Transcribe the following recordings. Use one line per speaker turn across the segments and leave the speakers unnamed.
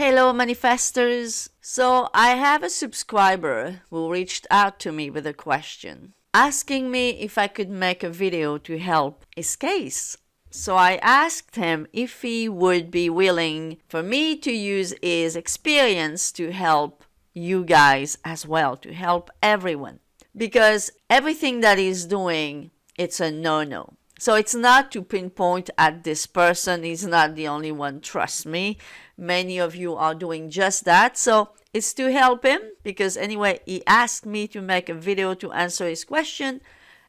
Hello manifestors! So I have a subscriber who reached out to me with a question, asking me if I could make a video to help his case. So I asked him if he would be willing for me to use his experience to help you guys as well, to help everyone. Because everything that he's doing, it's a no-no. So it's not to pinpoint at this person. He's not the only one, trust me. Many of you are doing just that. So it's to help him because anyway, he asked me to make a video to answer his question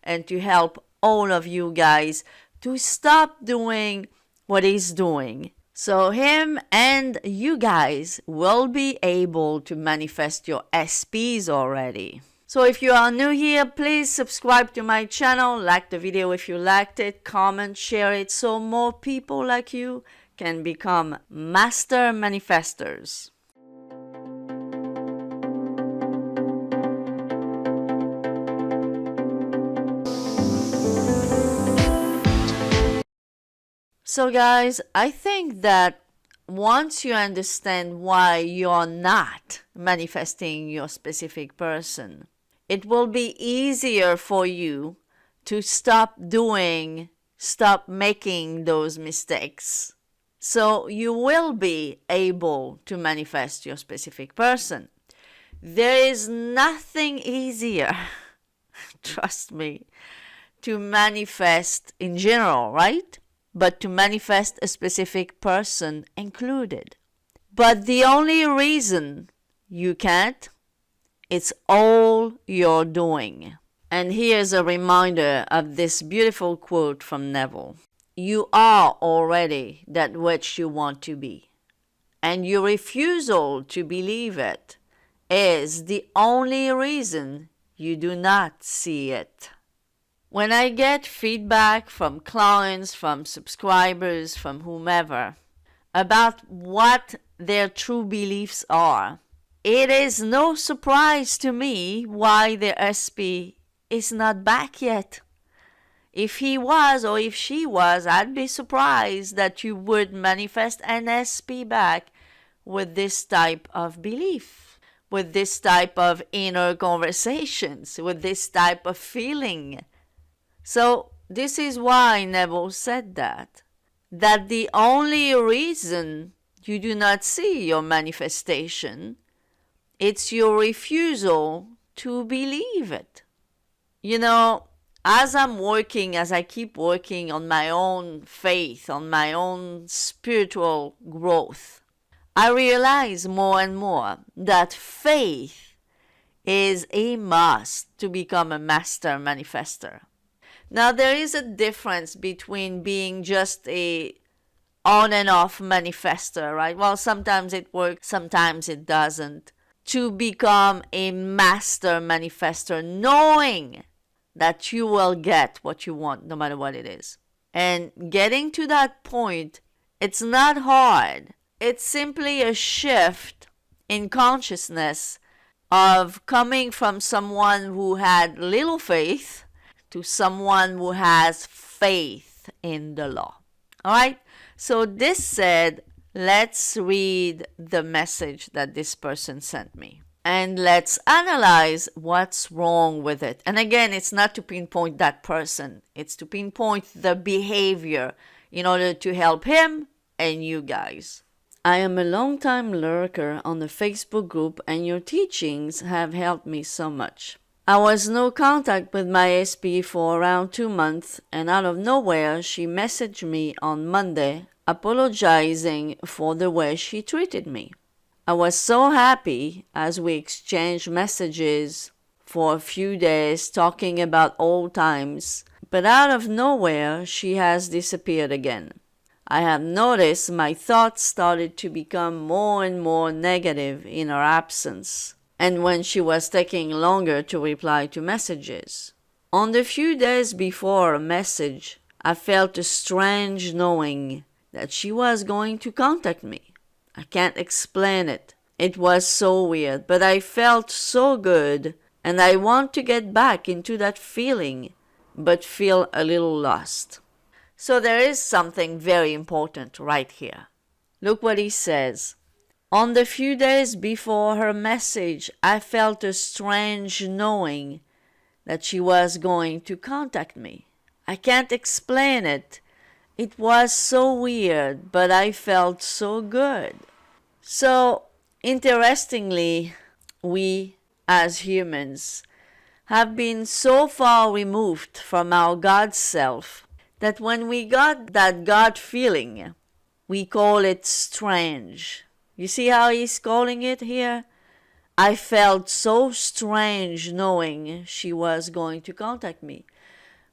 and to help all of you guys to stop doing what he's doing. So him and you guys will be able to manifest your SPs already. So if you are new here, please subscribe to my channel, like the video if you liked it, comment, share it so more people like you can become master manifestors. So guys, I think that once you understand why you're not manifesting your specific person, it will be easier for you to stop making those mistakes. So you will be able to manifest your specific person. There is nothing easier, trust me, to manifest in general, right? But to manifest a specific person included. But the only reason you can't, it's all you're doing. And here's a reminder of this beautiful quote from Neville. You are already that which you want to be. And your refusal to believe it is the only reason you do not see it. When I get feedback from clients, from subscribers, from whomever, about what their true beliefs are, it is no surprise to me why their SP is not back yet. If he was or if she was, I'd be surprised that you would manifest an SP back with this type of belief, with this type of inner conversations, with this type of feeling. So this is why Neville said that the only reason you do not see your manifestation, it's your refusal to believe it. You know, as I keep working on my own faith, on my own spiritual growth, I realize more and more that faith is a must to become a master manifester. Now, there is a difference between being just a on and off manifester, right? Well, sometimes it works, sometimes it doesn't. To become a master manifester, knowing that you will get what you want, no matter what it is. And getting to that point, it's not hard. It's simply a shift in consciousness of coming from someone who had little faith to someone who has faith in the law. All right? So this said, let's read the message that this person sent me. And let's analyze what's wrong with it. And again, it's not to pinpoint that person. It's to pinpoint the behavior in order to help him and you guys. I am a long-time lurker on the Facebook group and your teachings have helped me so much. I was no contact with my SP for around 2 months, and out of nowhere she messaged me on Monday apologizing for the way she treated me. I was so happy as we exchanged messages for a few days talking about old times, but out of nowhere she has disappeared again. I have noticed my thoughts started to become more and more negative in her absence, and when she was taking longer to reply to messages. On the few days before her message, I felt a strange knowing that she was going to contact me. I can't explain it. It was so weird, but I felt so good, and I want to get back into that feeling, but feel a little lost. So there is something very important right here. Look what he says. On the few days before her message, I felt a strange knowing that she was going to contact me. I can't explain it. It was so weird, but I felt so good. So, interestingly, we as humans have been so far removed from our God self that when we got that God feeling, we call it strange. You see how he's calling it here? I felt so strange knowing she was going to contact me.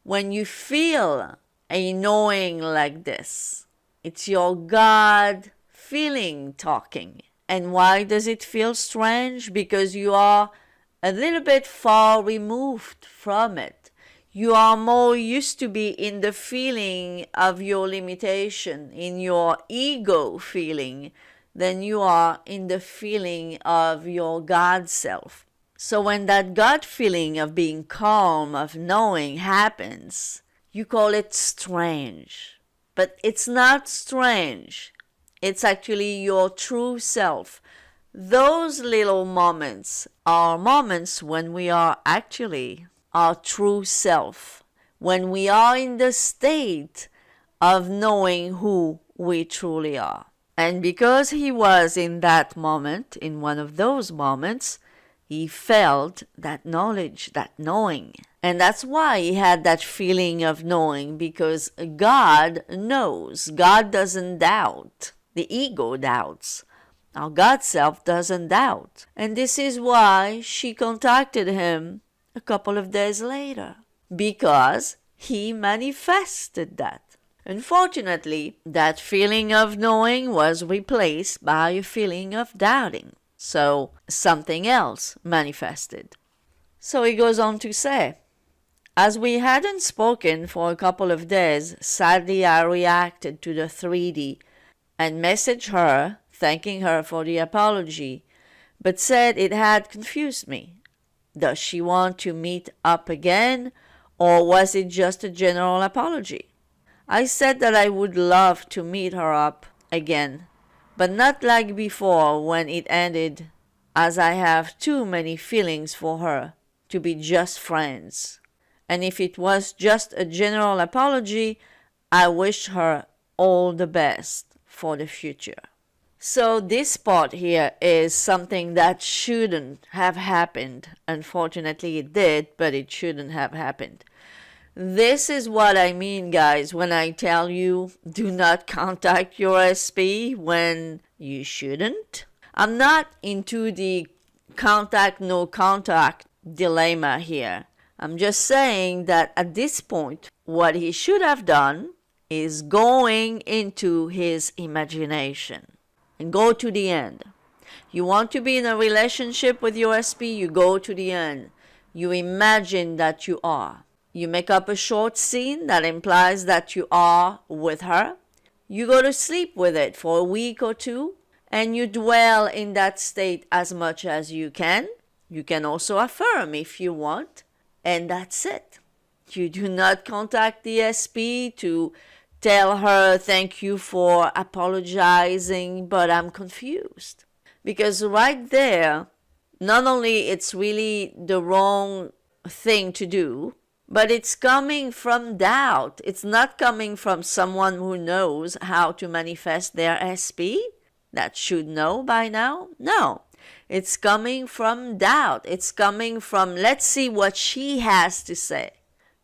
When you feel a knowing like this, it's your God feeling talking. And why does it feel strange? Because you are a little bit far removed from it. You are more used to be in the feeling of your limitation, in your ego feeling, than you are in the feeling of your God self. So when that God feeling of being calm, of knowing happens, you call it strange. But it's not strange. It's actually your true self. Those little moments are moments when we are actually our true self, when we are in the state of knowing who we truly are. And because he was in that moment, in one of those moments, he felt that knowledge, that knowing. And that's why he had that feeling of knowing, because God knows. God doesn't doubt. The ego doubts. Our God self doesn't doubt. And this is why she contacted him a couple of days later, because he manifested that. Unfortunately, that feeling of knowing was replaced by a feeling of doubting. So something else manifested. So he goes on to say, as we hadn't spoken for a couple of days, sadly I reacted to the 3D and messaged her, thanking her for the apology, but said it had confused me. Does she want to meet up again, or was it just a general apology? I said that I would love to meet her up again, but not like before when it ended, as I have too many feelings for her to be just friends. And if it was just a general apology, I wish her all the best for the future. So this part here is something that shouldn't have happened. Unfortunately it did, but it shouldn't have happened. This is what I mean, guys, when I tell you do not contact your SP when you shouldn't. I'm not into the contact, no contact dilemma here. I'm just saying that at this point, what he should have done is going into his imagination and go to the end. You want to be in a relationship with your SP, you go to the end. You imagine that you are. You make up a short scene that implies that you are with her. You go to sleep with it for a week or two, and you dwell in that state as much as you can. You can also affirm if you want, and that's it. You do not contact the SP to tell her thank you for apologizing, but I'm confused. Because right there, not only it's really the wrong thing to do, but it's coming from doubt. It's not coming from someone who knows how to manifest their SP, that should know by now. No, it's coming from doubt. It's coming from, let's see what she has to say.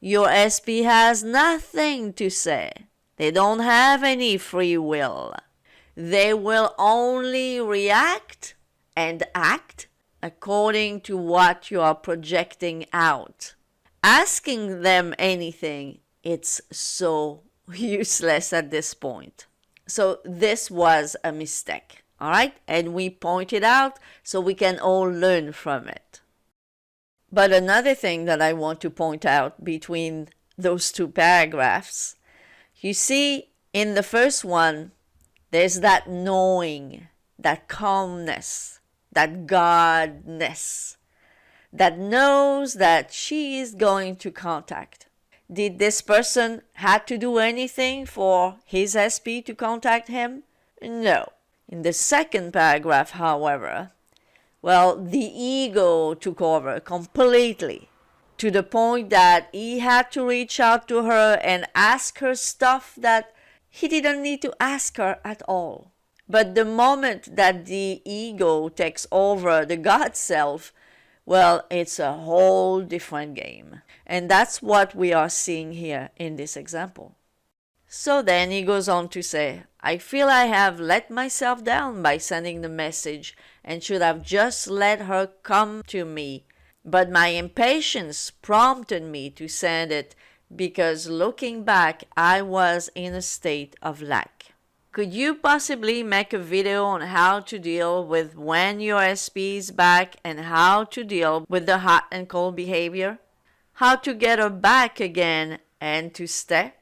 Your SP has nothing to say. They don't have any free will. They will only react and act according to what you are projecting out. Asking them anything, it's so useless at this point. So this was a mistake, all right? And we point it out so we can all learn from it. But another thing that I want to point out between those two paragraphs, you see, in the first one, there's that knowing, that calmness, that Godness, that knows that she is going to contact. Did this person have to do anything for his SP to contact him? No. In the second paragraph, however, well, the ego took over completely, to the point that he had to reach out to her and ask her stuff that he didn't need to ask her at all. But the moment that the ego takes over the God self, well, it's a whole different game. And that's what we are seeing here in this example. So then he goes on to say, I feel I have let myself down by sending the message and should have just let her come to me. But my impatience prompted me to send it because looking back, I was in a state of lack. Could you possibly make a video on how to deal with when your SP is back and how to deal with the hot and cold behavior? How to get her back again and to stay?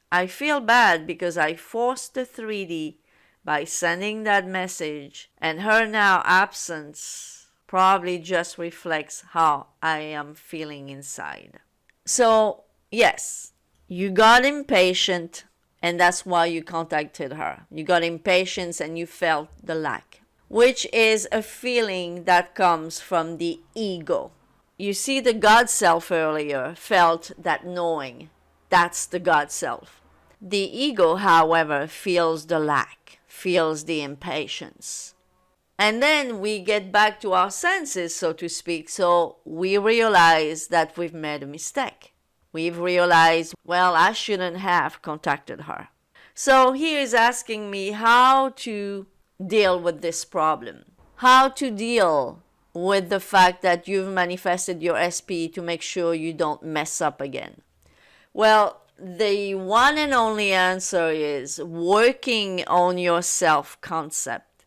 I feel bad because I forced the 3D by sending that message, and her now absence probably just reflects how I am feeling inside. So, yes, you got impatient, and that's why you contacted her. You got impatient and you felt the lack, which is a feeling that comes from the ego. You see, the God self earlier felt that knowing. That's the God self. The ego, however, feels the lack, feels the impatience. And then we get back to our senses, so to speak, so we realize that we've made a mistake. We've realized, well, I shouldn't have contacted her. So he is asking me how to deal with this problem, how to deal with the fact that you've manifested your SP to make sure you don't mess up again. Well, the one and only answer is working on your self-concept,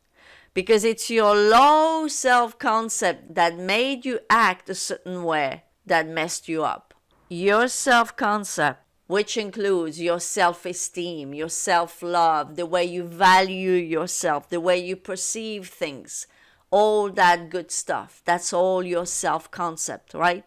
because it's your low self-concept that made you act a certain way that messed you up. Your self-concept, which includes your self-esteem, your self-love, the way you value yourself, the way you perceive things, all that good stuff, that's all your self-concept, right?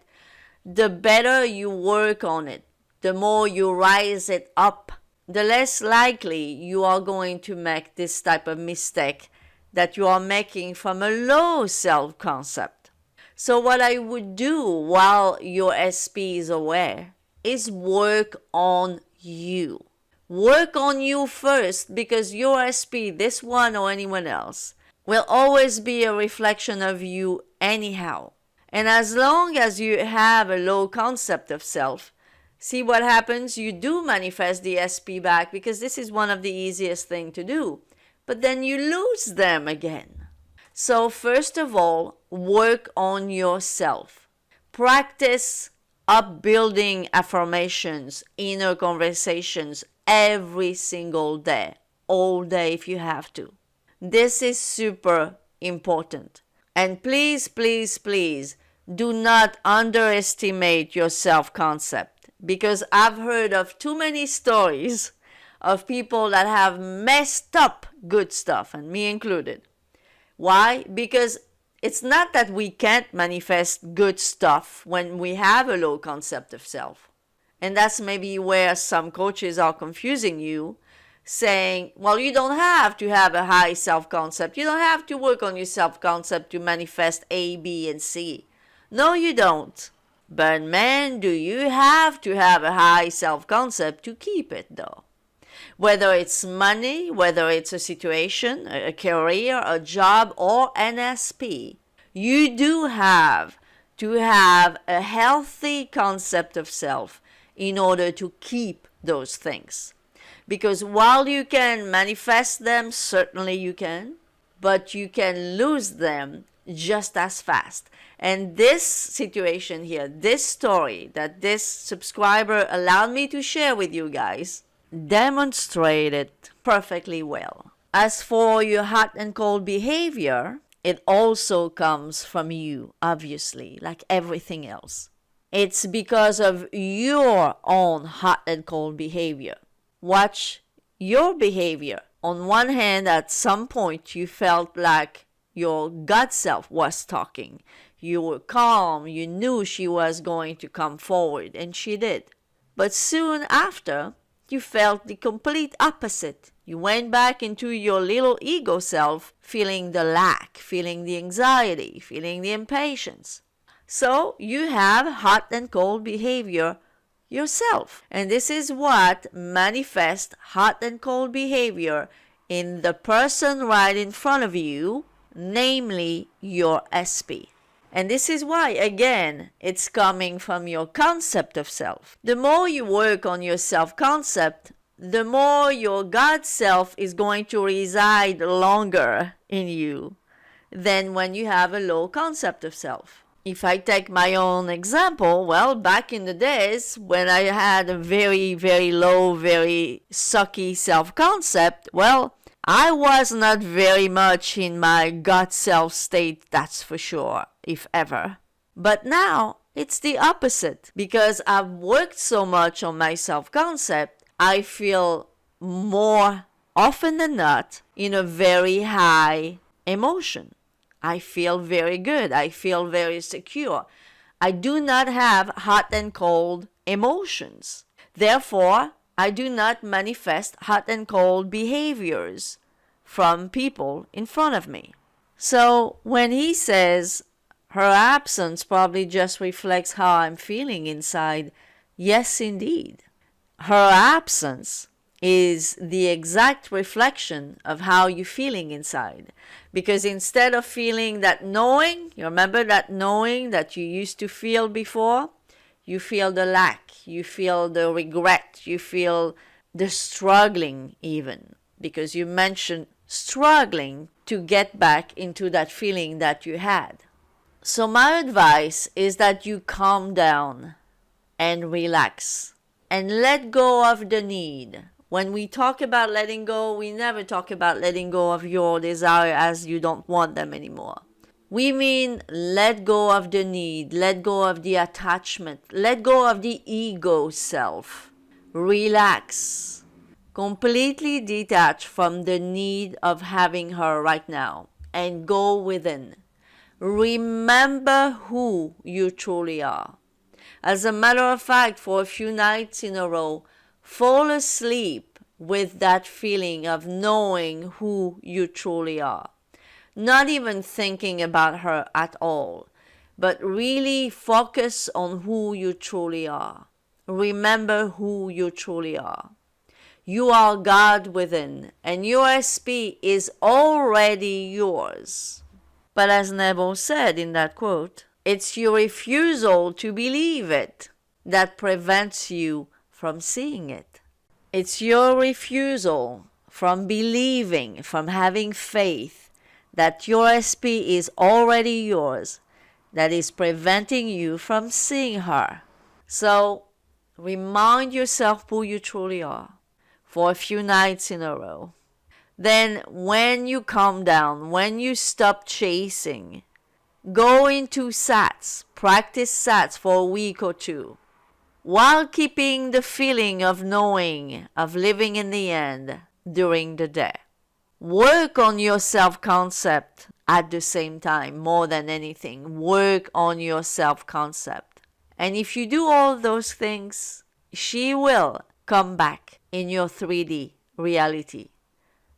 The better you work on it, the more you rise it up, the less likely you are going to make this type of mistake that you are making from a low self-concept. So what I would do while your SP is aware is work on you. Work on you first, because your SP, this one or anyone else, will always be a reflection of you anyhow. And as long as you have a low concept of self, see what happens? You do manifest the SP back, because this is one of the easiest things to do. But then you lose them again. So first of all, work on yourself. Practice upbuilding affirmations, inner conversations every single day, all day if you have to. This is super important. And please, please, please do not underestimate your self-concept, because I've heard of too many stories of people that have messed up good stuff, and me included. Why? Because it's not that we can't manifest good stuff when we have a low concept of self. And that's maybe where some coaches are confusing you, saying, well, you don't have to have a high self-concept. You don't have to work on your self-concept to manifest A, B, and C. No, you don't. But man, do you have to have a high self-concept to keep it, though. Whether it's money, whether it's a situation, a career, a job, or an SP, you do have to have a healthy concept of self in order to keep those things. Because while you can manifest them, certainly you can, but you can lose them just as fast. And this situation here, this story that this subscriber allowed me to share with you guys, demonstrated perfectly well. As for your hot and cold behavior, it also comes from you, obviously, like everything else. It's because of your own hot and cold behavior. Watch your behavior. On one hand, at some point, you felt like your God self was talking. You were calm. You knew she was going to come forward, and she did. But soon after, you felt the complete opposite. You went back into your little ego self, feeling the lack, feeling the anxiety, feeling the impatience. So you have hot and cold behavior yourself. And this is what manifests hot and cold behavior in the person right in front of you, namely your SP. And this is why, again, it's coming from your concept of self. The more you work on your self-concept, the more your God self is going to reside longer in you than when you have a low concept of self. If I take my own example, well, back in the days when I had a very, very low, very sucky self-concept, well, I was not very much in my God self state, that's for sure, if ever. But now, it's the opposite. Because I've worked so much on my self-concept, I feel more often than not in a very high emotion. I feel very good. I feel very secure. I do not have hot and cold emotions. Therefore, I do not manifest hot and cold behaviors from people in front of me. So when he says her absence probably just reflects how I'm feeling inside, yes, indeed. Her absence is the exact reflection of how you're feeling inside. Because instead of feeling that knowing, you remember that knowing that you used to feel before? You feel the lack, you feel the regret, you feel the struggling even. Because you mentioned struggling to get back into that feeling that you had. So my advice is that you calm down and relax and let go of the need. When we talk about letting go, we never talk about letting go of your desire as you don't want them anymore. We mean let go of the need, let go of the attachment, let go of the ego self. Relax. Completely detach from the need of having her right now and go within. Remember who you truly are. As a matter of fact, for a few nights in a row, fall asleep with that feeling of knowing who you truly are. Not even thinking about her at all, but really focus on who you truly are. Remember who you truly are. You are God within, and your SP is already yours. But as Neville said in that quote, it's your refusal to believe it that prevents you from seeing it. It's your refusal from believing, from having faith that your SP is already yours that is preventing you from seeing her. So remind yourself who you truly are for a few nights in a row. Then when you calm down, when you stop chasing, go into SATs, practice SATs for a week or two, while keeping the feeling of knowing, of living in the end during the day. Work on your self-concept at the same time, more than anything. Work on your self-concept. And if you do all those things, she will come back in your 3D reality.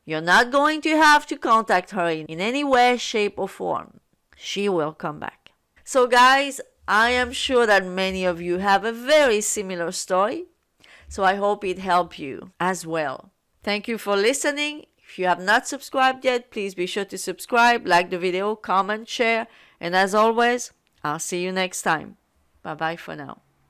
You're not going to have to contact her in any way, shape, or form. She will come back. So guys, I am sure that many of you have a very similar story. So I hope it helped you as well. Thank you for listening. If you have not subscribed yet, please be sure to subscribe, like the video, comment, share. And as always, I'll see you next time. Bye-bye for now.